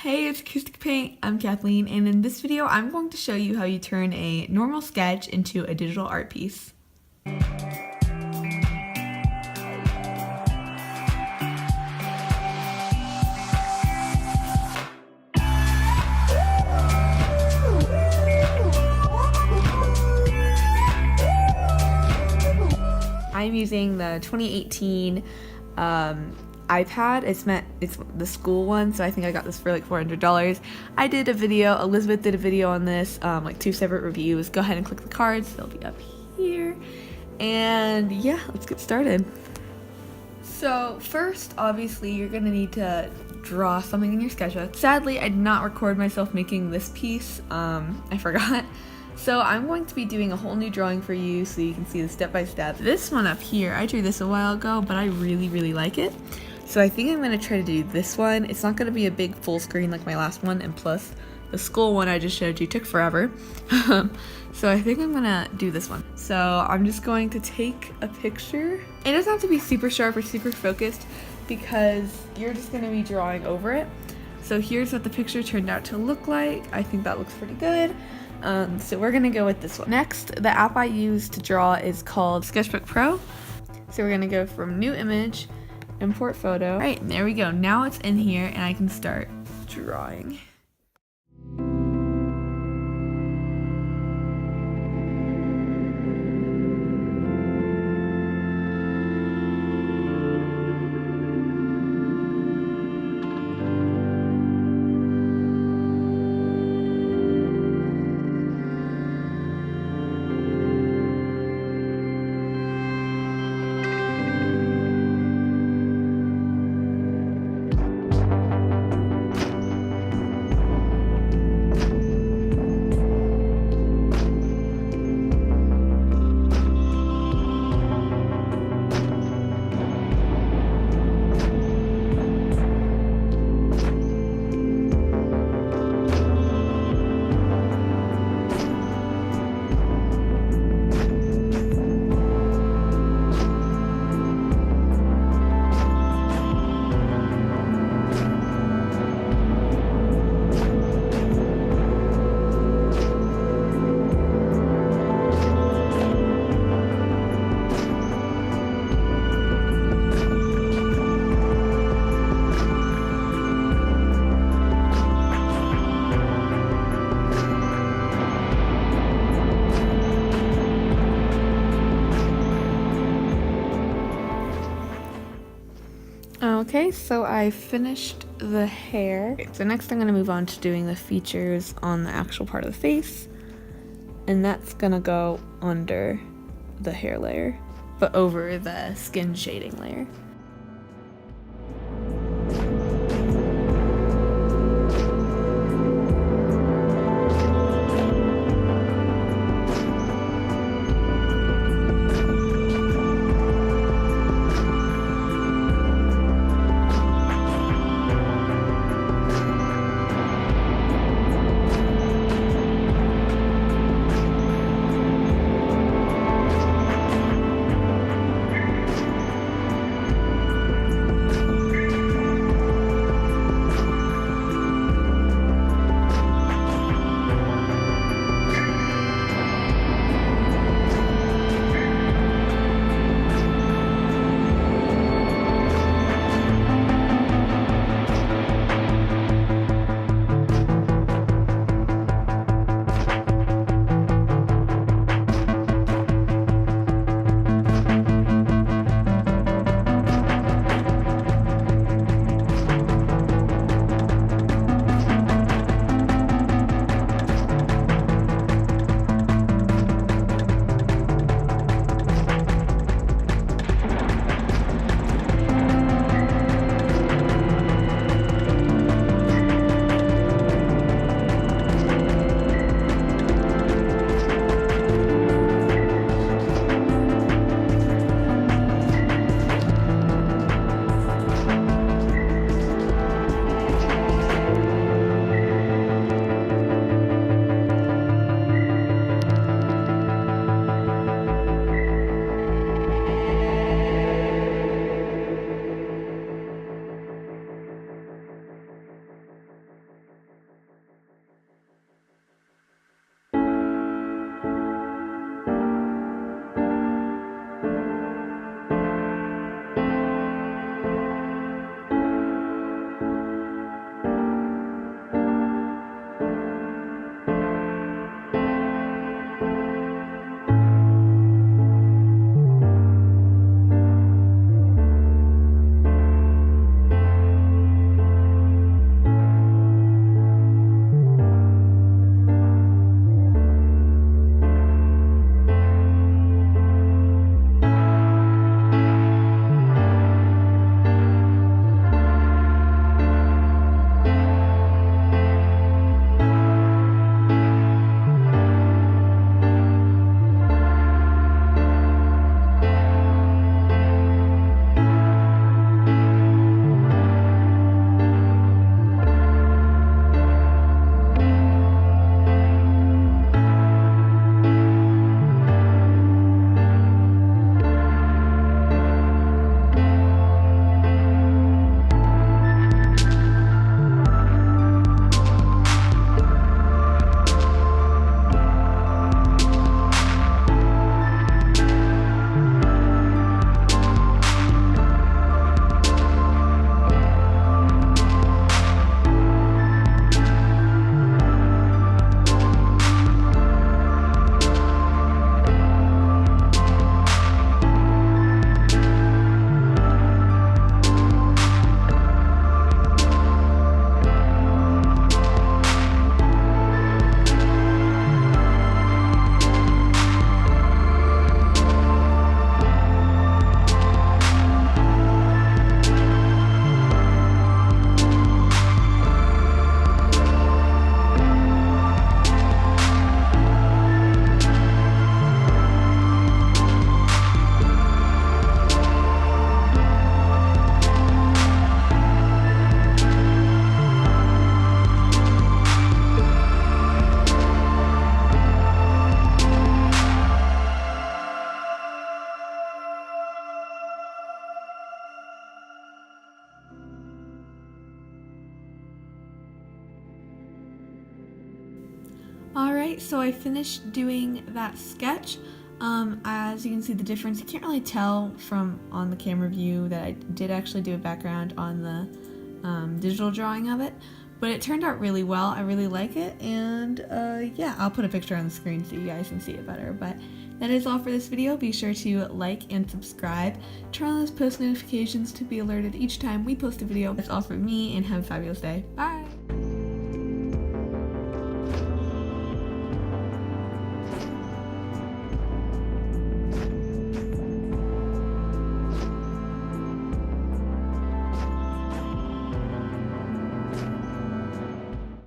Hey, it's Acoustic Paint. I'm Kathleen, and in this video, I'm going to show you how you turn a normal sketch into a digital art piece. I'm using the 2018 iPad. It's the school one, so I think I got this for like $400. I did a video, Elizabeth did a video on this, like 2 separate reviews. Go ahead and click the cards, they'll be up here. And yeah, let's get started. So first, obviously, you're gonna need to draw something in your sketchbook. Sadly, I did not record myself making this piece. I forgot. So I'm going to be doing a whole new drawing for you so you can see the step-by-step. This one up here, I drew this a while ago, but I really like it. So I think I'm going to try to do this one. It's not going to be a big full screen like my last one, and plus the school one I just showed you took forever. So I think I'm going to do this one. So I'm just going to take a picture. It doesn't have to be super sharp or super focused because you're just going to be drawing over it. So here's what the picture turned out to look like. I think that looks pretty good. So we're gonna go with this one. Next, the app I use to draw is called Sketchbook Pro. So we're gonna go from new image, import photo. All right, there we go. Now it's in here and I can start drawing. Okay, so I finished the hair. Okay, so next I'm going to move on to doing the features on the actual part of the face. And that's going to go under the hair layer, but over the skin shading layer. Alright, so I finished doing that sketch. As you can see the difference, you can't really tell from on the camera view that I did actually do a background on the digital drawing of it, but it turned out really well. I really like it, and yeah, I'll put a picture on the screen so you guys can see it better. But that is all for this video. Be sure to like and subscribe. Turn on those post notifications to be alerted each time we post a video. That's all from me, and have a fabulous day. Bye!